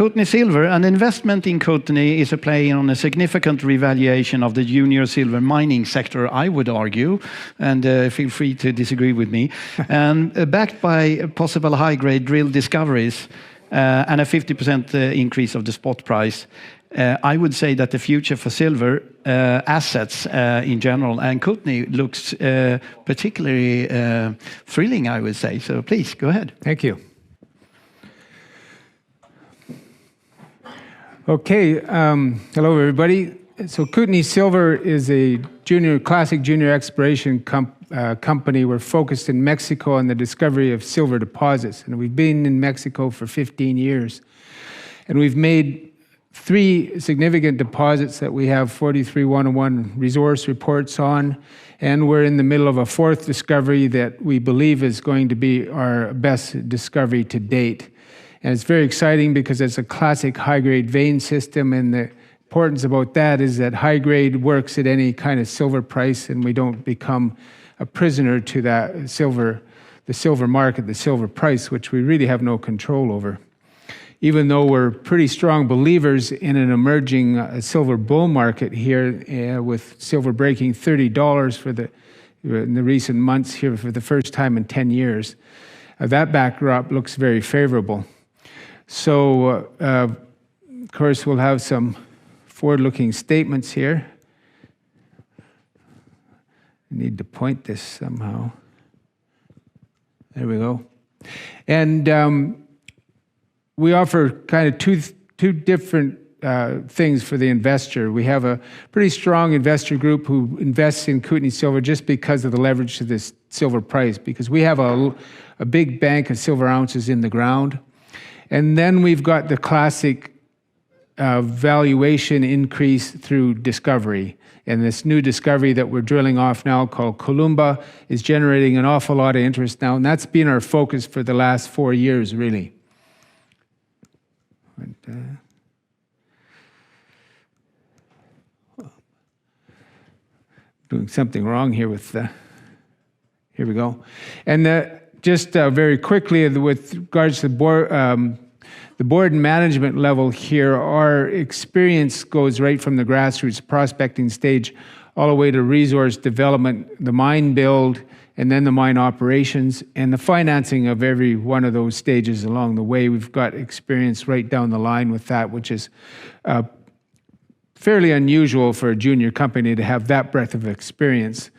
Kootenay Silver, an investment in Kootenay is a play on a significant revaluation of the junior silver mining sector, I would argue, and feel free to disagree with me, and backed by possible high-grade drill discoveries and a 50% increase of the spot price. I would say that the future for silver assets in general and Kootenay looks particularly thrilling, I would say. So please, go ahead. Thank you. Okay, hello everybody. So Kootenay Silver is a classic junior exploration company. We're focused in Mexico on the discovery of silver deposits. And we've been in Mexico for 15 years. And we've made 3 significant deposits that we have 43-101 resource reports on. And we're in the middle of a 4th discovery that we believe is going to be our best discovery to date. And it's very exciting because it's a classic high-grade vein system, and the importance about that is that high-grade works at any kind of silver price, and we don't become a prisoner to that the silver market, the silver price, which we really have no control over. Even though we're pretty strong believers in an emerging silver bull market here, with silver breaking $30 in the recent months here for the first time in 10 years, that backdrop looks very favorable. So, of course, we'll have some forward-looking statements here. I need to point this somehow. There we go. And we offer kind of two different things for the investor. We have a pretty strong investor group who invests in Kootenay Silver just because of the leverage to this silver price, because we have a big bank of silver ounces in the ground. And then we've got the classic valuation increase through discovery. And this new discovery that we're drilling off now called Columba is generating an awful lot of interest now. And that's been our focus for the last 4 years, really. Doing something wrong here with here we go. And just very quickly, with regards to the board and management level here, our experience goes right from the grassroots prospecting stage all the way to resource development, the mine build, and then the mine operations, and the financing of every one of those stages along the way. We've got experience right down the line with that, which is fairly unusual for a junior company to have that breadth of experience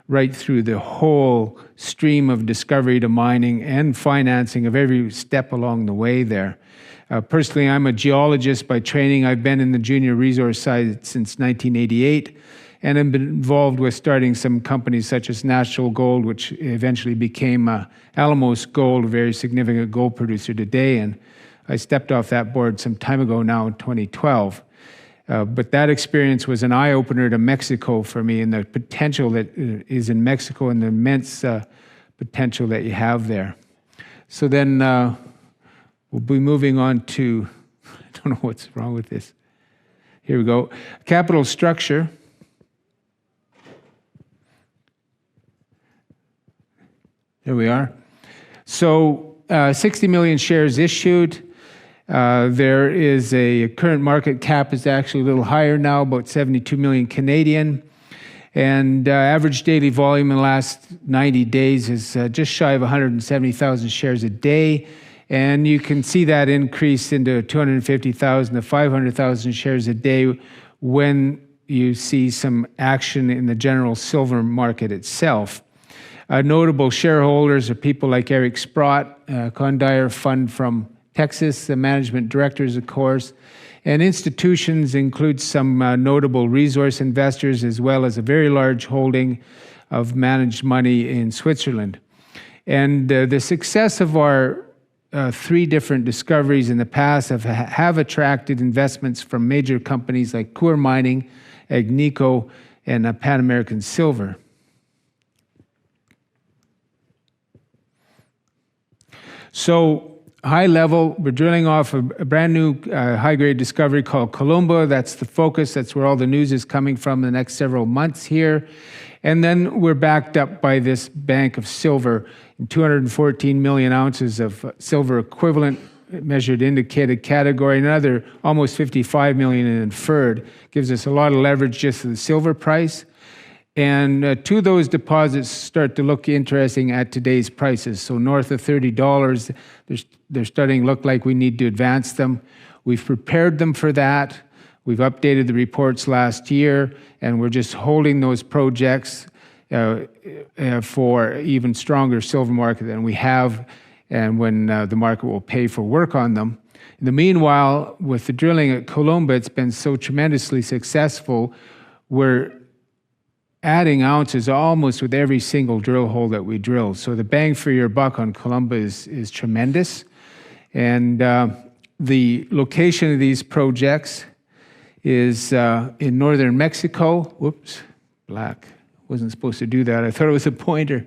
right through the whole stream of discovery to mining and financing of every step along the way there. Personally, I'm a geologist by training. I've been in the junior resource side since 1988, and I've been involved with starting some companies such as National Gold, which eventually became Alamos Gold, a very significant gold producer today, and I stepped off that board some time ago now in 2012. But that experience was an eye-opener to Mexico for me, and the potential that is in Mexico and the immense potential that you have there. So then we'll be moving on to, I don't know what's wrong with this. Here we go. Capital structure. There we are. So 60 million shares issued. There is a current market cap is actually a little higher now, about 72 million Canadian. And average daily volume in the last 90 days is just shy of 170,000 shares a day. And you can see that increase into 250,000 to 500,000 shares a day when you see some action in the general silver market itself. Notable shareholders are people like Eric Sprott, Condire Fund from Texas, the management directors, of course, and institutions include some notable resource investors, as well as a very large holding of managed money in Switzerland. And the success of our 3 different discoveries in the past have attracted investments from major companies like Coeur Mining, Agnico, and Pan American Silver. So, high level, we're drilling off a brand new high-grade discovery called Columba. That's the focus. That's where all the news is coming from the next several months here. And then we're backed up by this bank of silver, 214 million ounces of silver equivalent measured indicated category, another almost 55 million in inferred. Gives us a lot of leverage just to the silver price. And two of those deposits start to look interesting at today's prices. So north of $30, they're starting to look like we need to advance them. We've prepared them for that. We've updated the reports last year, and we're just holding those projects for even stronger silver market than we have, and when the market will pay for work on them. In the meanwhile, with the drilling at Columba, it's been so tremendously successful. We're adding ounces almost with every single drill hole that we drill. So the bang for your buck on Columba is tremendous. And the location of these projects is in northern Mexico. Whoops, black. Wasn't supposed to do that. I thought it was a pointer.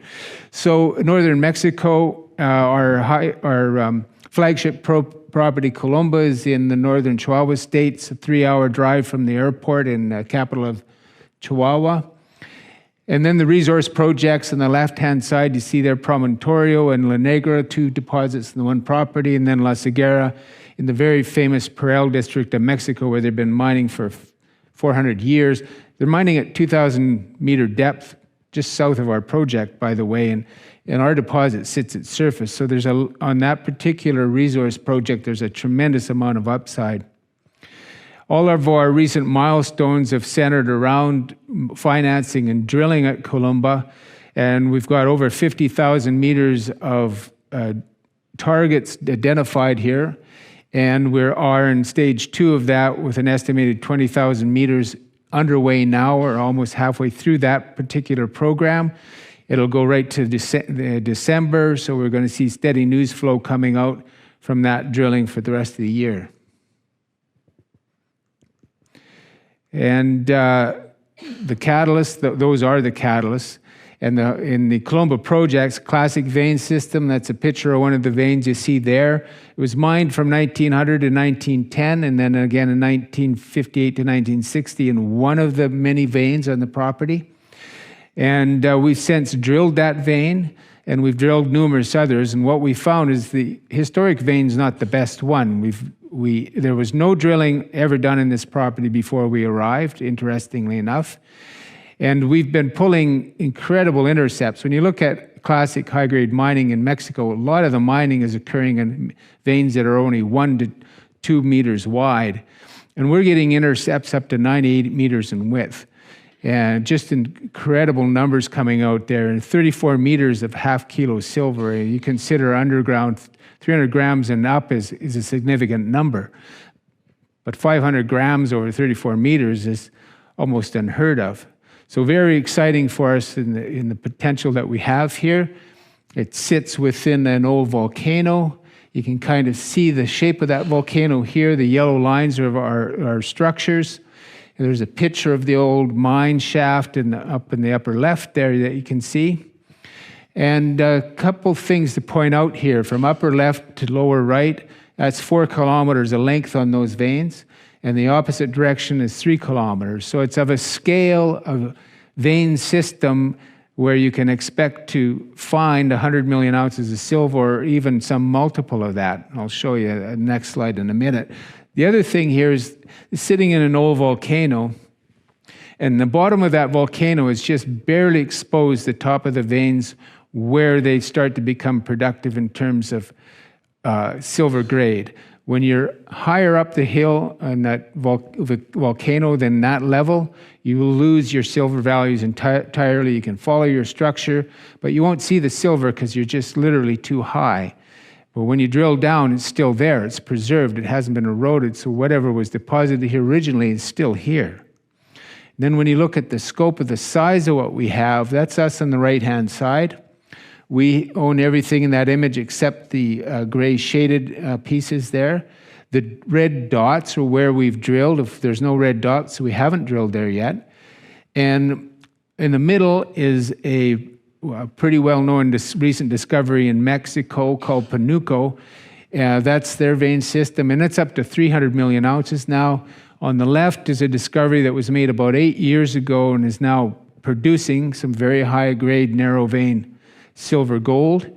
So northern Mexico, our flagship property, Columba, is in the northern Chihuahua state. It's a 3-hour drive from the airport in the capital of Chihuahua. And then the resource projects on the left-hand side, you see there Promontorio and La Negra, 2 deposits in the one property, and then La Ceguera in the very famous Parel district of Mexico, where they've been mining for 400 years. They're mining at 2,000 meter depth, just south of our project, by the way, and our deposit sits at surface. So there's on that particular resource project, there's a tremendous amount of upside. All of our recent milestones have centered around financing and drilling at Columba, and we've got over 50,000 meters of targets identified here, and we are in stage 2 of that with an estimated 20,000 meters underway now. We're almost halfway through that particular program. It'll go right to December, so we're going to see steady news flow coming out from that drilling for the rest of the year. And the catalysts, those are the catalysts. And in the Columba projects, classic vein system, that's a picture of one of the veins you see there. It was mined from 1900 to 1910, and then again in 1958 to 1960 in one of the many veins on the property. And we've since drilled that vein, and we've drilled numerous others. And what we found is the historic vein's not the best one. There was no drilling ever done in this property before we arrived, interestingly enough. And we've been pulling incredible intercepts. When you look at classic high-grade mining in Mexico, a lot of the mining is occurring in veins that are only 1 to 2 meters wide. And we're getting intercepts up to 98 meters in width. And just incredible numbers coming out there. And 34 meters of half-kilo silver. You consider underground 300 grams and up is a significant number. But 500 grams over 34 meters is almost unheard of. So very exciting for us in the potential that we have here. It sits within an old volcano. You can kind of see the shape of that volcano here. The yellow lines are our structures. And there's a picture of the old mine shaft up in the upper left there that you can see. And a couple things to point out here. From upper left to lower right, that's 4 kilometers of length on those veins. And the opposite direction is 3 kilometers. So it's of a scale of vein system where you can expect to find 100 million ounces of silver or even some multiple of that. I'll show you the next slide in a minute. The other thing here is sitting in an old volcano, and the bottom of that volcano is just barely exposed, the top of the veins, where they start to become productive in terms of silver grade. When you're higher up the hill on that volcano than that level, you will lose your silver values entirely. You can follow your structure, but you won't see the silver because you're just literally too high. But when you drill down, it's still there. It's preserved. It hasn't been eroded, so whatever was deposited here originally is still here. Then when you look at the scope of the size of what we have, that's us on the right-hand side. We own everything in that image except the gray shaded pieces there. The red dots are where we've drilled. If there's no red dots, we haven't drilled there yet. And in the middle is a pretty well-known recent discovery in Mexico called Panuco. That's their vein system, and it's up to 300 million ounces now. On the left is a discovery that was made about 8 years ago and is now producing some very high-grade narrow vein silver gold.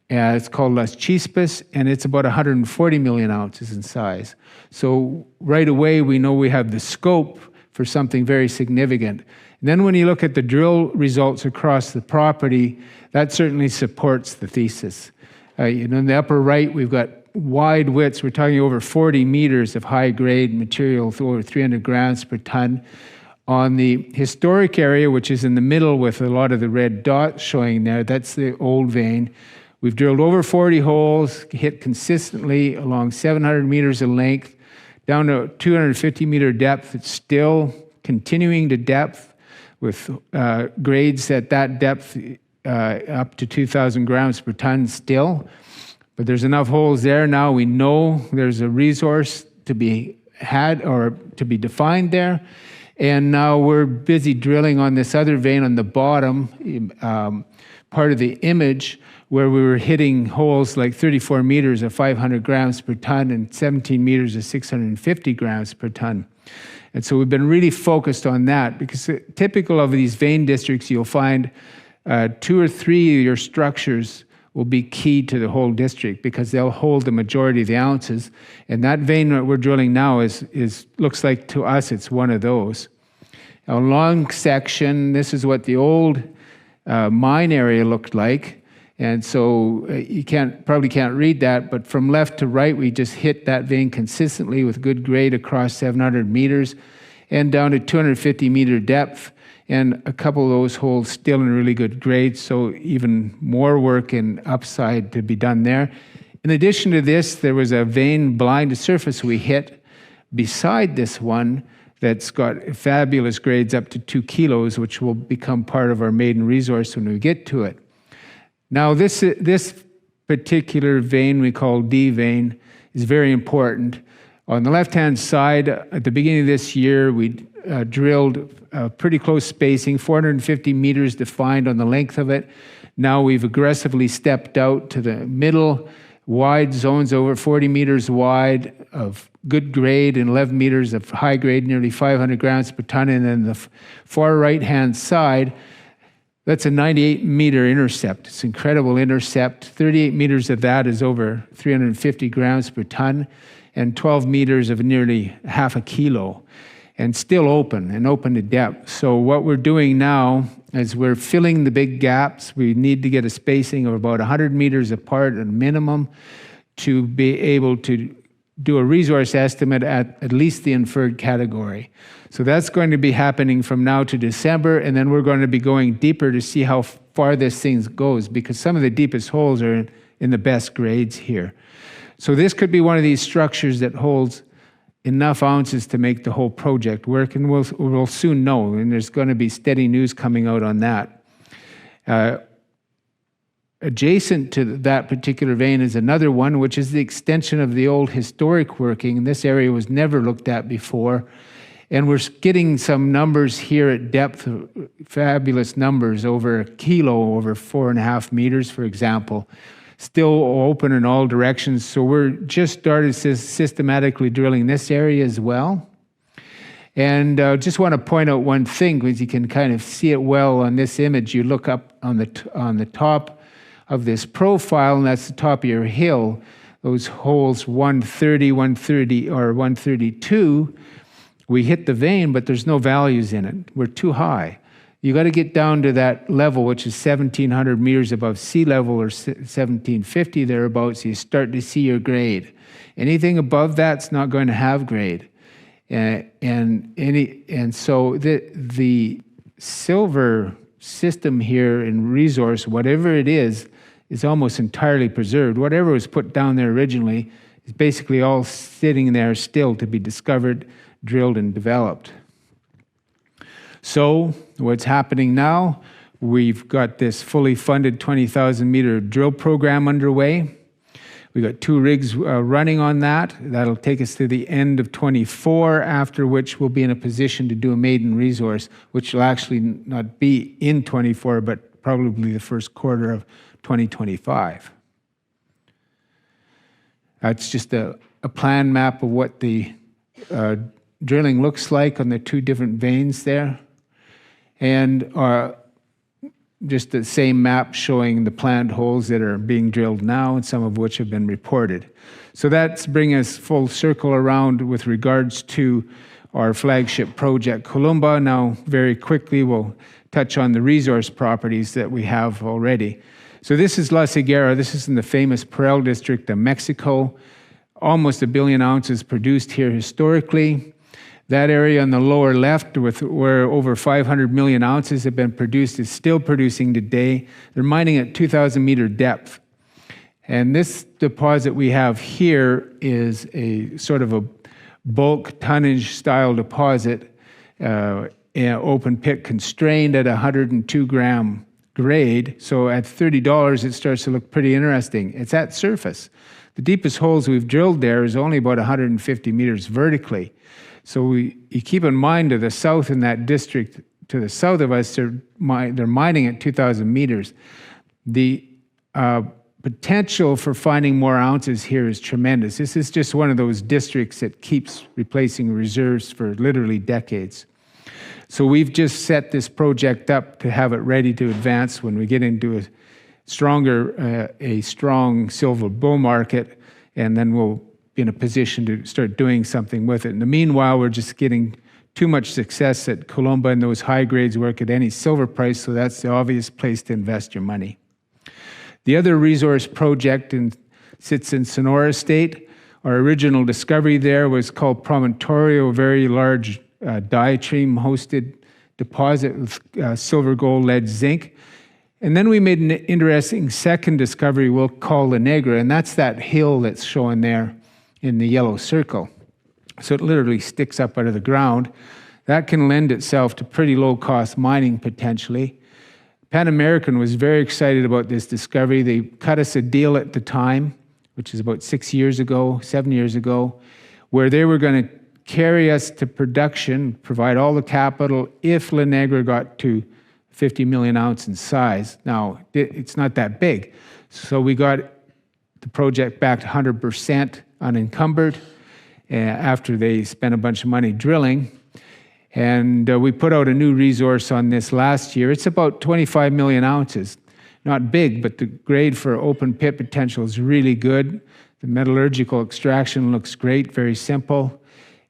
It's called Las Chispas, and it's about 140 million ounces in size. So right away, we know we have the scope for something very significant. And then when you look at the drill results across the property, that certainly supports the thesis. In the upper right, we've got wide widths. We're talking over 40 meters of high-grade material, over 300 grams per ton. On the historic area, which is in the middle with a lot of the red dots showing there, that's the old vein. We've drilled over 40 holes, hit consistently along 700 meters of length, down to 250-meter depth. It's still continuing to depth with grades at that depth up to 2,000 grams per ton still. But there's enough holes there now. We know there's a resource to be had or to be defined there. And now we're busy drilling on this other vein on the bottom, part of the image, where we were hitting holes like 34 meters of 500 grams per ton and 17 meters of 650 grams per ton. And so we've been really focused on that because typical of these vein districts, you'll find 2 or 3 of your structures will be key to the whole district because they'll hold the majority of the ounces. And that vein that we're drilling now looks like to us it's one of those. A long section, this is what the old mine area looked like. And so you probably can't read that, but from left to right, we just hit that vein consistently with good grade across 700 meters and down to 250 meter depth. And a couple of those holes still in really good grade, so even more work and upside to be done there. In addition to this, there was a vein blind to surface we hit beside this one that's got fabulous grades up to 2 kilos, which will become part of our maiden resource when we get to it. Now, this particular vein we call D vein is very important. On the left-hand side, at the beginning of this year, we drilled pretty close spacing, 450 meters defined on the length of it. Now we've aggressively stepped out to the middle, wide zones over 40 meters wide of good grade and 11 meters of high grade, nearly 500 grams per ton. And then the far right-hand side, that's a 98-meter intercept. It's an incredible intercept. 38 meters of that is over 350 grams per ton, and 12 meters of nearly half a kilo, and still open to depth. So what we're doing now is we're filling the big gaps. We need to get a spacing of about 100 meters apart at a minimum to be able to do a resource estimate at least the inferred category. So that's going to be happening from now to December, and then we're going to be going deeper to see how far this thing goes, because some of the deepest holes are in the best grades here. So this could be one of these structures that holds enough ounces to make the whole project work, and we'll soon know, and there's going to be steady news coming out on that. Adjacent to that particular vein is another one, which is the extension of the old historic working. This area was never looked at before. And we're getting some numbers here at depth, fabulous numbers, over a kilo, over 4.5 meters, for example. Still open in all directions. So we're just started systematically drilling this area as well. And just want to point out one thing, because you can kind of see it well on this image. You look up on the top of this profile, and that's the top of your hill. Those holes 130, 130, or 132, we hit the vein, but there's no values in it. We're too high. You got to get down to that level, which is 1,700 meters above sea level, or 1,750 thereabouts. So you start to see your grade. Anything above that's not going to have grade. And so the silver system here in resource, whatever it is almost entirely preserved. Whatever was put down there originally is basically all sitting there still to be discovered, drilled, and developed. So what's happening now, we've got this fully funded 20,000 meter drill program underway. We've got 2 rigs running on that. That'll take us to the end of 24, after which we'll be in a position to do a maiden resource, which will actually not be in 24, but probably the first quarter of 2025. That's just a plan map of what the drilling looks like on the 2 different veins there. And just the same map showing the planned holes that are being drilled now, and some of which have been reported. So that's bringing us full circle around with regards to our flagship project, Columba. Now, very quickly, we'll touch on the resource properties that we have already. So this is La Ceguera. This is in the famous Perel district of Mexico. Almost 1 billion ounces produced here historically. That area on the lower left, where over 500 million ounces have been produced, is still producing today. They're mining at 2,000 meter depth. And this deposit we have here is a sort of a bulk tonnage style deposit, open pit constrained at 102 gram grade. So at $30, it starts to look pretty interesting. It's at surface. The deepest holes we've drilled there is only about 150 meters vertically. So you keep in mind to the south in that district, to the south of us, they're mining at 2,000 meters. The potential for finding more ounces here is tremendous. This is just one of those districts that keeps replacing reserves for literally decades. So we've just set this project up to have it ready to advance when we get into a strong silver bull market, and then we'll be in a position to start doing something with it. In the meanwhile, we're just getting too much success at Columba, and those high grades work at any silver price, so that's the obvious place to invest your money. The other resource project sits in Sonora State. Our original discovery there was called Promontorio, a very large diatreme-hosted deposit with silver, gold, lead, zinc. And then we made an interesting second discovery we'll call La Negra, and that's that hill that's shown there in the yellow circle. So it literally sticks up out of the ground. That can lend itself to pretty low-cost mining potentially. Pan American was very excited about this discovery. They cut us a deal at the time, which is about 7 years ago, where they were going to carry us to production, provide all the capital if La Negra got to 50 million ounce in size. Now, it's not that big. So we got the project back to 100% unencumbered after they spent a bunch of money drilling. And we put out a new resource on this last year. It's about 25 million ounces. Not big, but the grade for open pit potential is really good. The metallurgical extraction looks great, very simple.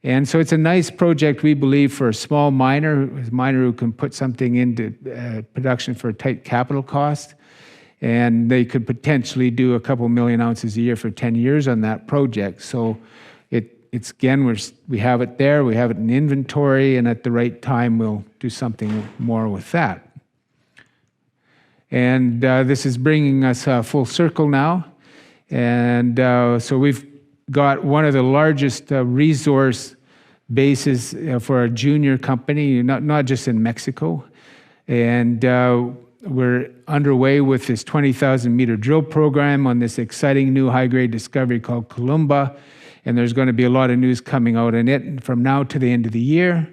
And so it's a nice project, we believe, for a small miner who can put something into production for a tight capital cost. And they could potentially do a couple million ounces a year for 10 years on that project. So it's again, we have it there, we have it in inventory, and at the right time, we'll do something more with that. And this is bringing us full circle now. And so we've got one of the largest resource bases for a junior company, not just in Mexico. And we're underway with this 20,000 meter drill program on this exciting new high-grade discovery called Columba. And there's going to be a lot of news coming out in it from now to the end of the year.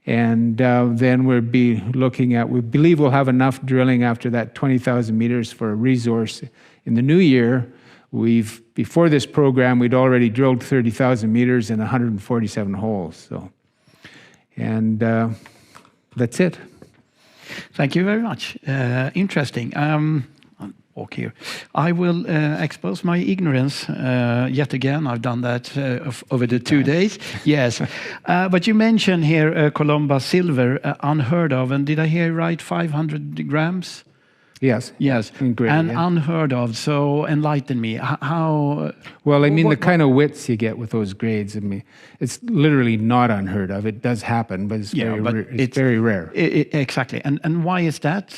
And then we'll be looking at, we believe we'll have enough drilling after that 20,000 meters for a resource in the new year. Before this program, we'd already drilled 30,000 meters in 147 holes. So, and that's it. Thank you very much. Interesting. Walk here. I will expose my ignorance yet again. I've done that over the 2 days. Yes. But you mentioned here Columba silver, unheard of. And did I hear right? 500 grams? Yes. Yes. Great, and yeah. Unheard of. So enlighten me. How? Well, I mean, the kind of widths you get with those grades, I mean, it's literally not unheard of. It does happen, but it's very rare. Exactly. And why is that?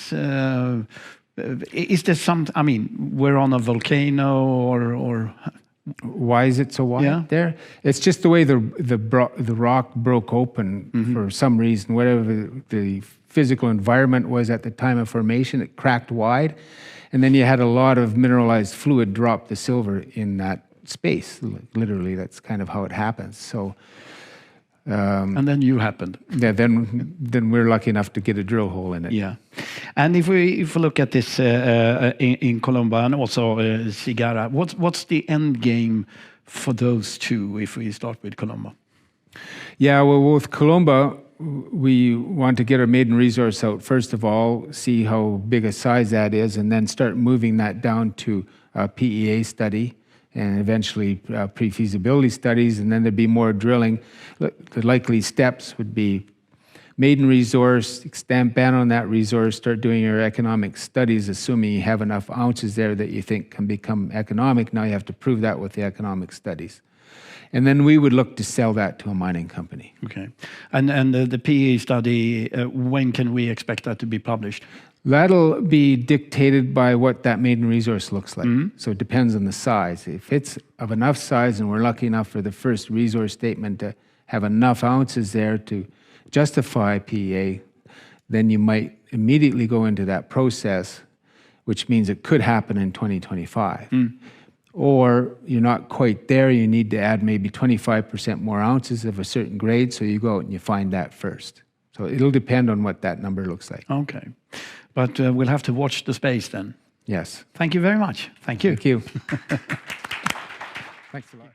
Is there some? I mean, we're on a volcano, or why is it so wide there? It's just the way the rock broke open for some reason. Whatever the physical environment was at the time of formation, it cracked wide, and then you had a lot of mineralized fluid drop the silver in that space. Literally, that's kind of how it happens. So. And then you happened. Yeah, then we're lucky enough to get a drill hole in it. Yeah, and if we look at this in Columba and also Ceguera, what's the end game for those two? If we start with Columba. Yeah, well, with Columba, we want to get our maiden resource out, first of all, see how big a size that is, and then start moving that down to a PEA study and eventually pre-feasibility studies, and then there'd be more drilling. The likely steps would be maiden resource, expand on that resource, start doing your economic studies, assuming you have enough ounces there that you think can become economic. Now you have to prove that with the economic studies. And then we would look to sell that to a mining company. Okay. And the PE study, when can we expect that to be published? That'll be dictated by what that maiden resource looks like. So it depends on the size. If it's of enough size and we're lucky enough for the first resource statement to have enough ounces there to justify PEA, then you might immediately go into that process, which means it could happen in 2025. Or you're not quite there, you need to add maybe 25% more ounces of a certain grade, so you go out and you find that first. So it'll depend on what that number looks like. Okay. But we'll have to watch the space then. Yes. Thank you very much. Thank you. Thank you. Thanks a lot.